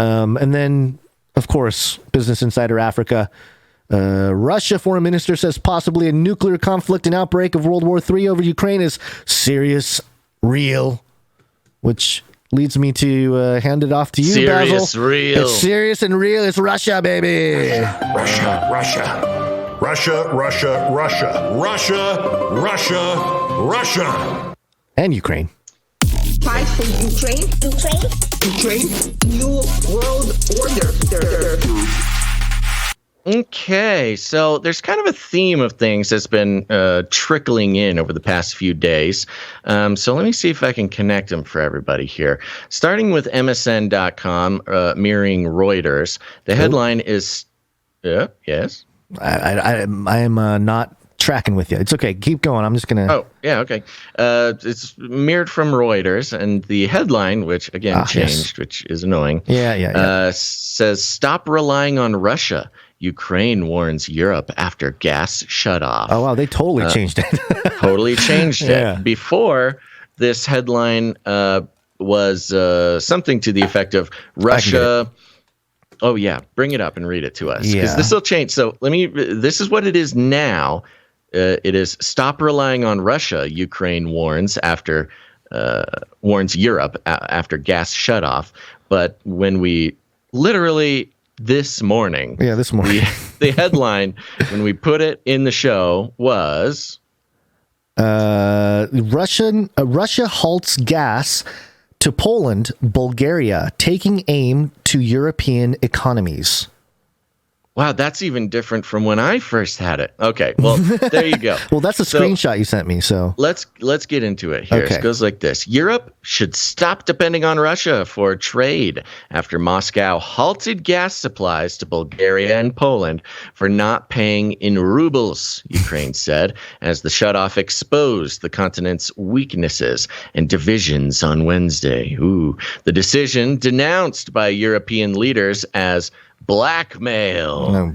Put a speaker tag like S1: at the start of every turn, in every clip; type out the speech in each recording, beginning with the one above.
S1: And then, of course, Business Insider Africa. Russia foreign minister says possibly a nuclear conflict and outbreak of World War III over Ukraine is serious, real, which leads me to hand it off to you,
S2: serious,
S1: Basil.
S2: Real.
S1: It's serious and real. It's Russia, baby.
S3: Russia, Russia, Russia, Russia, Russia, Russia, Russia.
S1: And Ukraine.
S4: Fight for Ukraine. New world order.
S2: Okay, so there's kind of a theme of things that's been trickling in over the past few days. So let me see if I can connect them for everybody here. Starting with MSN.com, mirroring Reuters. The headline is, yes?
S1: I am not tracking with you. It's okay. Keep going. I'm just going to...
S2: Oh, yeah, okay. It's mirrored from Reuters, and the headline, which again changed, which is annoying, says, "Stop relying on Russia. Ukraine warns Europe after gas shut off."
S1: Oh, wow. They totally changed it.
S2: Totally changed it. Before, this headline was something to the effect of Russia... Oh, yeah. Bring it up and read it to us. Because this will change. So this is what it is now. It is "Stop relying on Russia," Ukraine warns Europe after gas shut off. But when we literally... This morning. The headline, when we put it in the show, was
S1: Russia halts gas to Poland, Bulgaria, taking aim to European economies.
S2: Wow, that's even different from when I first had it. Okay, well, there you go.
S1: Well, that's a screenshot you sent me, so...
S2: Let's get into it here. Okay. It goes like this. Europe should stop depending on Russia for trade after Moscow halted gas supplies to Bulgaria and Poland for not paying in rubles, Ukraine said, as the shutoff exposed the continent's weaknesses and divisions on Wednesday. The decision, denounced by European leaders as blackmail,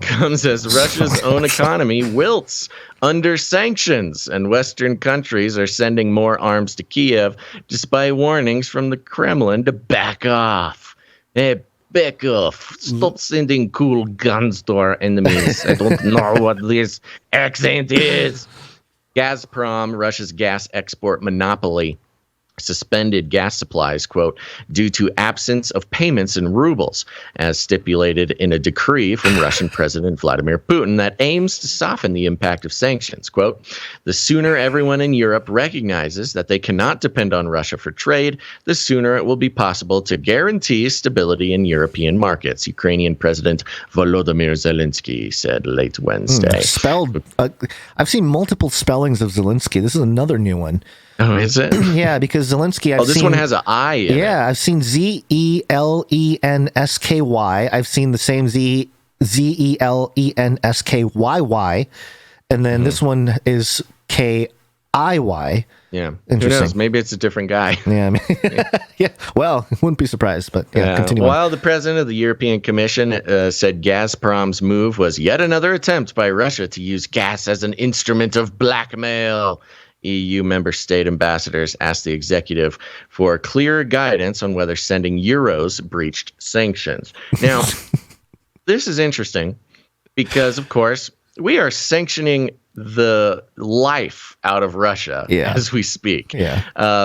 S2: comes as Russia's own economy wilts under sanctions, and Western countries are sending more arms to Kiev despite warnings from the Kremlin to back off. Hey, back off. Stop sending cool guns to our enemies. I don't know what this accent is. Gazprom, Russia's gas export monopoly, suspended gas supplies, quote, due to absence of payments in rubles, as stipulated in a decree from Russian President Vladimir Putin that aims to soften the impact of sanctions. Quote, "The sooner everyone in Europe recognizes that they cannot depend on Russia for trade, the sooner it will be possible to guarantee stability in European markets," Ukrainian President Volodymyr Zelensky said late Wednesday.
S1: Spelled, I've seen multiple spellings of Zelensky. This is another new one.
S2: Oh, is it?
S1: Yeah, because Zelensky...
S2: This one has an I in it.
S1: I've seen Zelensky. I've seen the same Zelenskyy. And then this one is Kiy.
S2: Yeah.
S1: Interesting.
S2: Who knows? Maybe it's a different guy.
S1: Yeah. Yeah. Well, wouldn't be surprised, but continue.
S2: While the president of the European Commission said Gazprom's move was yet another attempt by Russia to use gas as an instrument of blackmail, EU member state ambassadors asked the executive for clear guidance on whether sending euros breached sanctions. Now, this is interesting because, of course, we are sanctioning the life out of Russia as we speak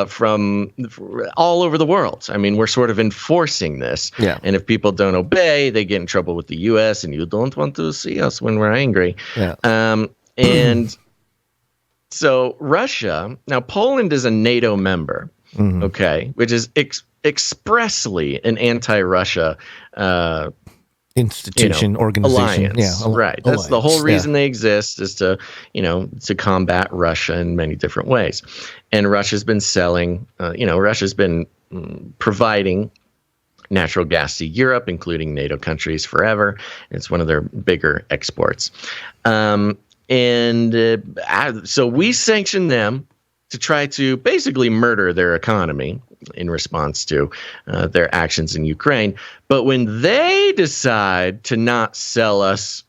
S2: from all over the world. I mean, we're sort of enforcing this. Yeah. And if people don't obey, they get in trouble with the U.S., and you don't want to see us when we're angry. Yeah. And... So Russia, now Poland is a NATO member, okay, which is expressly an anti-Russia
S1: institution, organization.
S2: Alliance. Right. That's the whole reason they exist, is to, to combat Russia in many different ways. And Russia's been selling, Russia's been providing natural gas to Europe, including NATO countries, forever. It's one of their bigger exports. So we sanction them to try to basically murder their economy in response to their actions in Ukraine. But when they decide to not sell us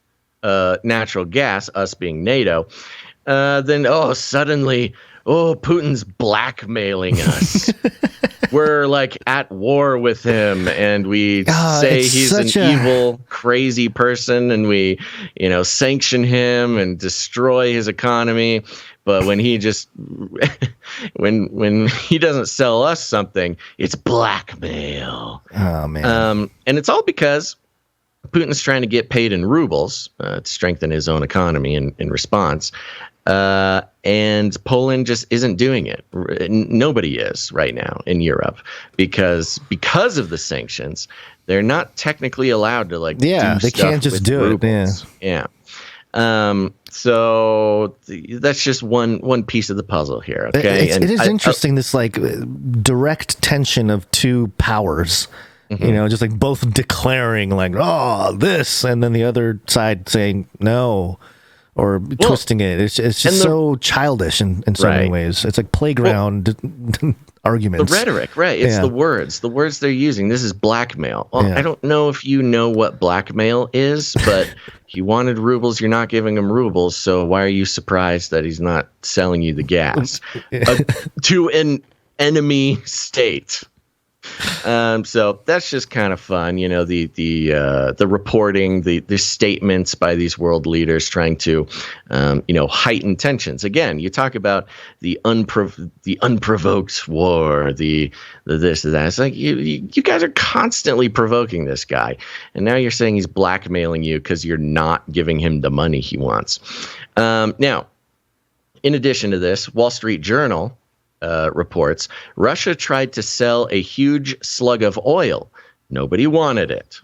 S2: natural gas, us being NATO, then suddenly Putin's blackmailing us. we're like at war with him, and we say he's an evil, crazy person, and we, sanction him and destroy his economy. But when he just when he doesn't sell us something, it's blackmail.
S1: Oh man!
S2: And it's all because Putin's trying to get paid in rubles to strengthen his own economy in response. And Poland just isn't doing it. Nobody is right now in Europe because of the sanctions. They're not technically allowed to
S1: they can't just do
S2: rubles.
S1: it.
S2: Yeah. So that's just one piece of the puzzle here. Okay.
S1: It is interesting, this direct tension of two powers. Mm-hmm. Just both declaring this, and then the other side saying no, or twisting it. It's just so childish in so many ways. It's like playground arguments.
S2: The rhetoric, right? It's the words they're using. This is blackmail. Well, I don't know if you know what blackmail is, but he wanted rubles. You're not giving him rubles, so why are you surprised that he's not selling you the gas to an enemy state? So that's just kind of fun, the reporting, the statements by these world leaders trying to, heighten tensions. Again, you talk about the unprovoked war, the this and that. It's like you guys are constantly provoking this guy, and now you're saying he's blackmailing you because you're not giving him the money he wants. Now, in addition to this, Wall Street Journal reports Russia tried to sell a huge slug of oil. Nobody wanted it.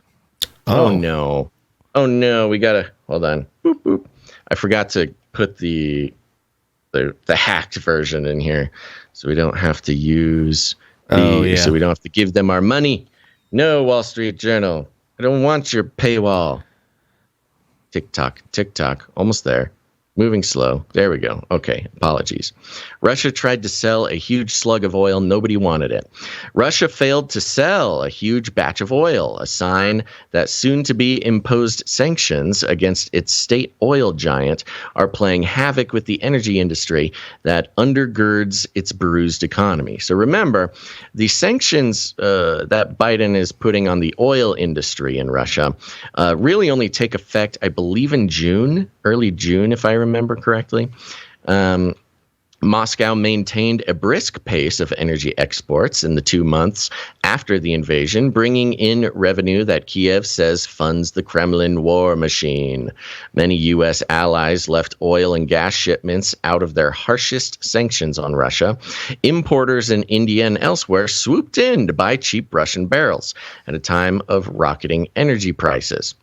S2: Oh no. We gotta hold on. Boop, boop. I forgot to put the hacked version in here, so we don't have to use so we don't have to give them our money. No, Wall Street Journal, I don't want your paywall. Tick-tock, almost there. Moving slow. There we go. Okay, apologies. Russia tried to sell a huge slug of oil. Nobody wanted it. Russia failed to sell a huge batch of oil, a sign that soon-to-be imposed sanctions against its state oil giant are playing havoc with the energy industry that undergirds its bruised economy. So remember, the sanctions that Biden is putting on the oil industry in Russia really only take effect, I believe, in June, early June, if I remember correctly. Moscow maintained a brisk pace of energy exports in the 2 months after the invasion, bringing in revenue that Kiev says funds the Kremlin war machine. Many U.S. allies left oil and gas shipments out of their harshest sanctions on Russia. Importers in India and elsewhere swooped in to buy cheap Russian barrels at a time of rocketing energy prices.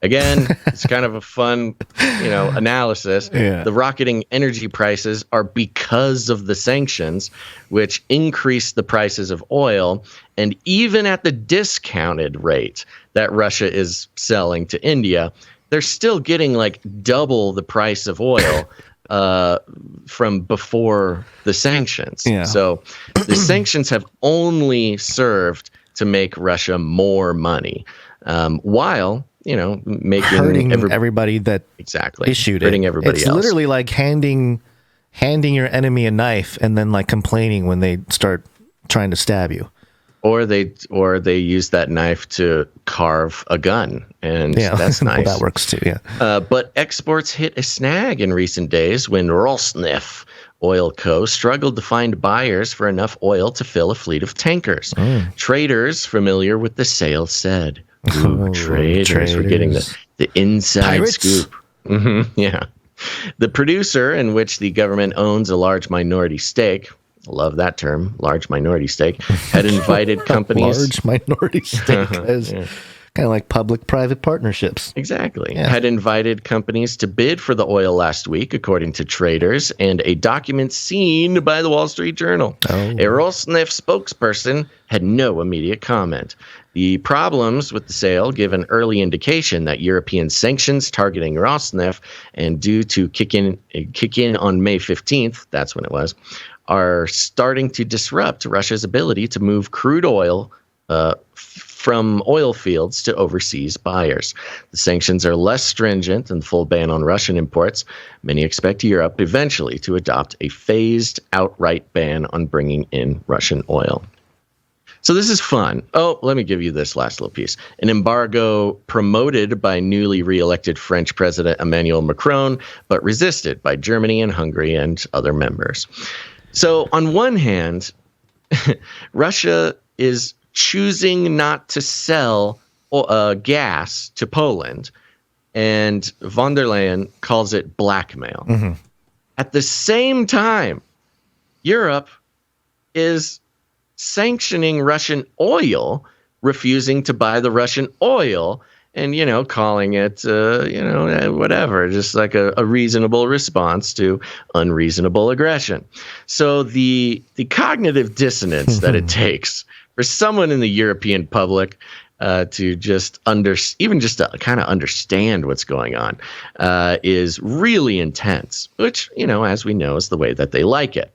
S2: Again, it's kind of a fun, analysis. Yeah. The rocketing energy prices are because of the sanctions, which increase the prices of oil. And even at the discounted rate that Russia is selling to India, they're still getting double the price of oil from before the sanctions. Yeah. So the sanctions have only served to make Russia more money, while making
S1: hurting everybody that issued
S2: hurting
S1: it.
S2: Everybody
S1: it's
S2: else.
S1: Literally like handing your enemy a knife and then complaining when they start trying to stab you.
S2: Or they use that knife to carve a gun, and that's nice.
S1: Well, that works too. Yeah.
S2: But exports hit a snag in recent days when Rosneft Oil Co. struggled to find buyers for enough oil to fill a fleet of tankers. Traders familiar with the sale said. Traders. We're getting the inside
S1: Pirates?
S2: Scoop. Mm-hmm, yeah. The producer, in which the government owns a large minority stake, love that term, large minority stake, had invited companies.
S1: Large minority stake is kind of like public-private partnerships.
S2: Exactly. Yeah. Had invited companies to bid for the oil last week, according to traders, and a document seen by the Wall Street Journal. A Rosneft spokesperson had no immediate comment. The problems with the sale give an early indication that European sanctions targeting Rosneft and due to kick in on May 15th, that's when it was, are starting to disrupt Russia's ability to move crude oil from oil fields to overseas buyers. The sanctions are less stringent than the full ban on Russian imports. Many expect Europe eventually to adopt a phased outright ban on bringing in Russian oil. So this is fun. Oh, let me give you this last little piece. An embargo promoted by newly reelected French President Emmanuel Macron, but resisted by Germany and Hungary and other members. So on one hand, Russia is choosing not to sell gas to Poland, and von der Leyen calls it blackmail. Mm-hmm. At the same time, Europe is sanctioning Russian oil, refusing to buy the Russian oil, and, calling it, whatever, just like a reasonable response to unreasonable aggression. So the cognitive dissonance that it takes for someone in the European public to just to kind of understand what's going on is really intense, which, as we know, is the way that they like it.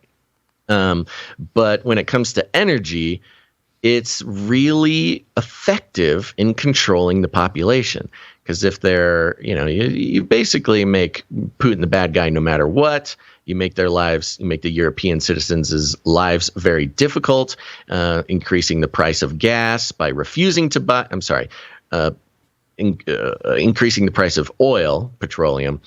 S2: But when it comes to energy, it's really effective in controlling the population. Because if they're, you basically make Putin the bad guy no matter what. You make the European citizens' lives very difficult, increasing the price of gas by refusing to buy. Increasing the price of oil, petroleum,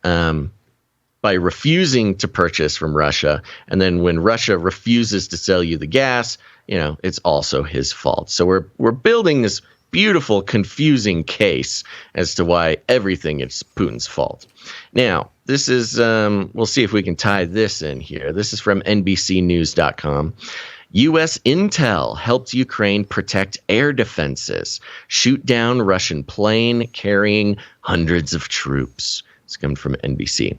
S2: by refusing to purchase from Russia. And then when Russia refuses to sell you the gas, it's also his fault. So we're building this beautiful, confusing case as to why everything is Putin's fault. Now, this is, we'll see if we can tie this in here. This is from NBCnews.com. U.S. intel helped Ukraine protect air defenses, shoot down Russian plane carrying hundreds of troops. It's coming from NBC.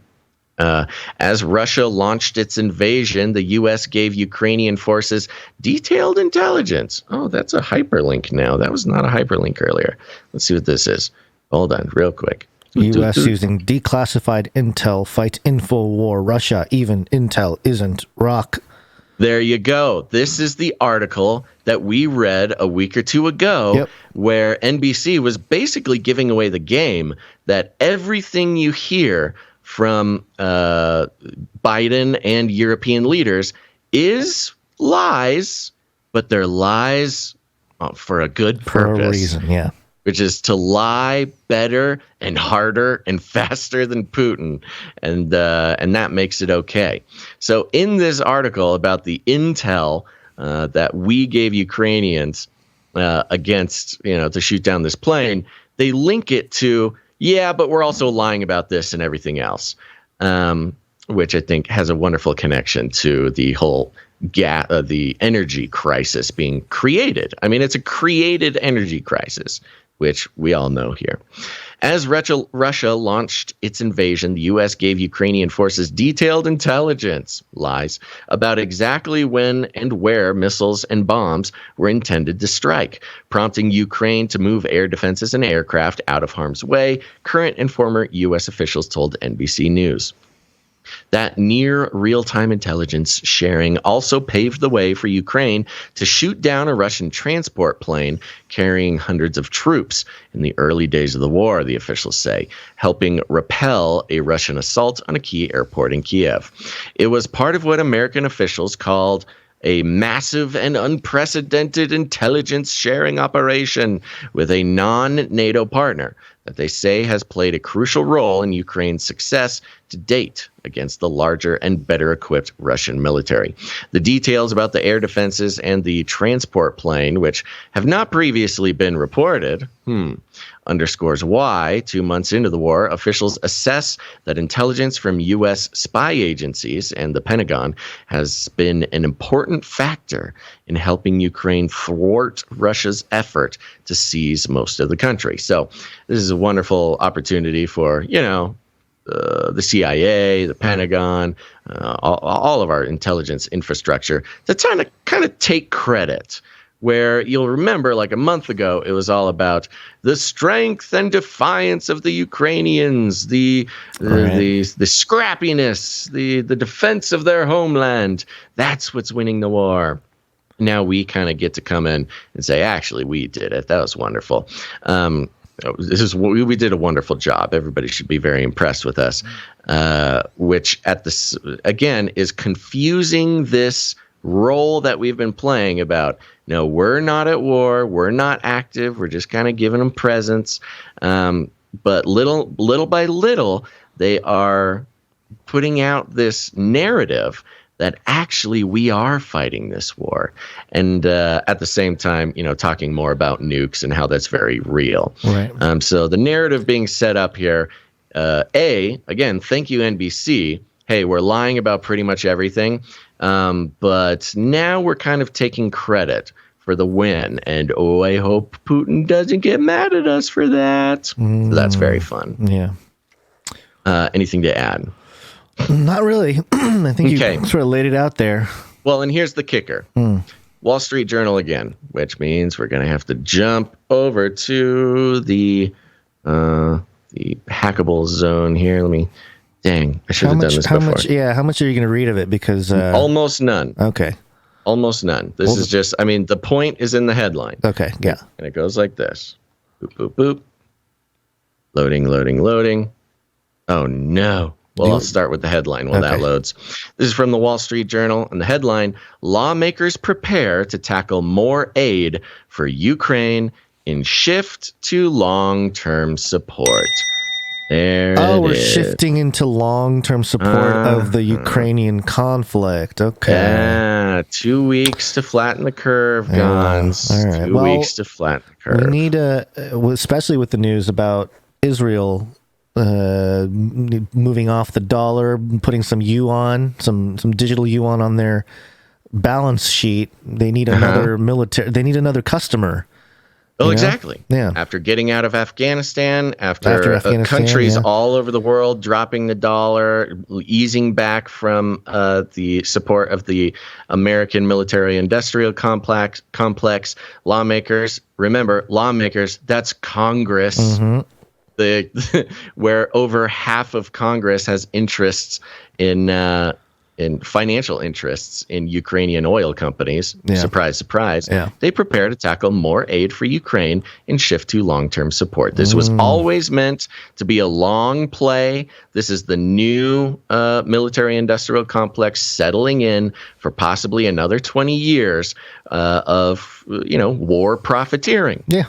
S2: As Russia launched its invasion, the U.S. gave Ukrainian forces detailed intelligence. Oh, that's a hyperlink now. That was not a hyperlink earlier. Let's see what this is. Hold on, real quick.
S1: U.S. using declassified intel fight info war. Russia, even intel isn't rock.
S2: There you go. This is the article that we read a week or two ago, where NBC was basically giving away the game that everything you hear from Biden and European leaders is lies, but they're lies for a good purpose.
S1: For a reason,
S2: Which is to lie better and harder and faster than Putin, and that makes it okay. So in this article about the intel that we gave Ukrainians against, to shoot down this plane, they link it to, but we're also lying about this and everything else, which I think has a wonderful connection to the whole the energy crisis being created. I mean, it's a created energy crisis, which we all know here. As Russia launched its invasion, the U.S. gave Ukrainian forces detailed intelligence, lies, about exactly when and where missiles and bombs were intended to strike, prompting Ukraine to move air defenses and aircraft out of harm's way, current and former U.S. officials told NBC News. That near real-time intelligence sharing also paved the way for Ukraine to shoot down a Russian transport plane carrying hundreds of troops in the early days of the war, the officials say, helping repel a Russian assault on a key airport in Kiev. It was part of what American officials called a massive and unprecedented intelligence sharing operation with a non-NATO partner that they say has played a crucial role in Ukraine's success to date against the larger and better equipped Russian military. The details about the air defenses and the transport plane, which have not previously been reported, underscores why, 2 months into the war, officials assess that intelligence from U.S. spy agencies and the Pentagon has been an important factor in helping Ukraine thwart Russia's effort to seize most of the country. So this is a wonderful opportunity for, the CIA, the Pentagon, all of our intelligence infrastructure to kind of take credit. Where you'll remember, like a month ago, it was all about the strength and defiance of the Ukrainians, the scrappiness, the defense of their homeland. That's what's winning the war. Now we kind of get to come in and say, actually, we did it. That was wonderful. We did a wonderful job. Everybody should be very impressed with us, which again is confusing this role that we've been playing about No, we're not at war. We're not active. We're just kind of giving them presents. But little by little, they are putting out this narrative that actually we are fighting this war. And at the same time, talking more about nukes and how that's very real.
S1: Right.
S2: So the narrative being set up here, again, thank you, NBC. Hey, we're lying about pretty much everything. But now we're kind of taking credit for the win. And I hope Putin doesn't get mad at us for that. So that's very fun.
S1: Yeah.
S2: Anything to add?
S1: Not really. I think you sort of laid it out there.
S2: Well, and here's the kicker. Wall Street Journal again, which means we're going to have to jump over to the hackable zone here. I should have done this before.
S1: How much are you going to read of it? Because
S2: almost none.
S1: Okay.
S2: Almost none. This is just, the point is in the headline.
S1: Okay, yeah.
S2: And it goes like this. Boop, boop, boop. Loading, loading, loading. Oh, no. Well, I'll start with the headline while that loads. This is from the Wall Street Journal, and the headline, lawmakers prepare to tackle more aid for Ukraine in shift to long-term support.
S1: We're shifting into long-term support of the Ukrainian conflict. Okay.
S2: 2 weeks to flatten the curve, Gonz.
S1: All right.
S2: 2 weeks to flatten the curve.
S1: We need especially with the news about Israel moving off the dollar, putting some yuan, some digital yuan on their balance sheet. They need another They need another customer.
S2: Oh, exactly.
S1: Yeah.
S2: After getting out of Afghanistan, after countries all over the world dropping the dollar, easing back from the support of the American military-industrial complex, lawmakers, remember, that's Congress, where over half of Congress has interests in financial interests in Ukrainian oil companies. Surprise, surprise. They prepare to tackle more aid for Ukraine and shift to long-term support. This was always meant to be a long play. This is the new military-industrial complex settling in for possibly another 20 years of war profiteering.
S1: Yeah.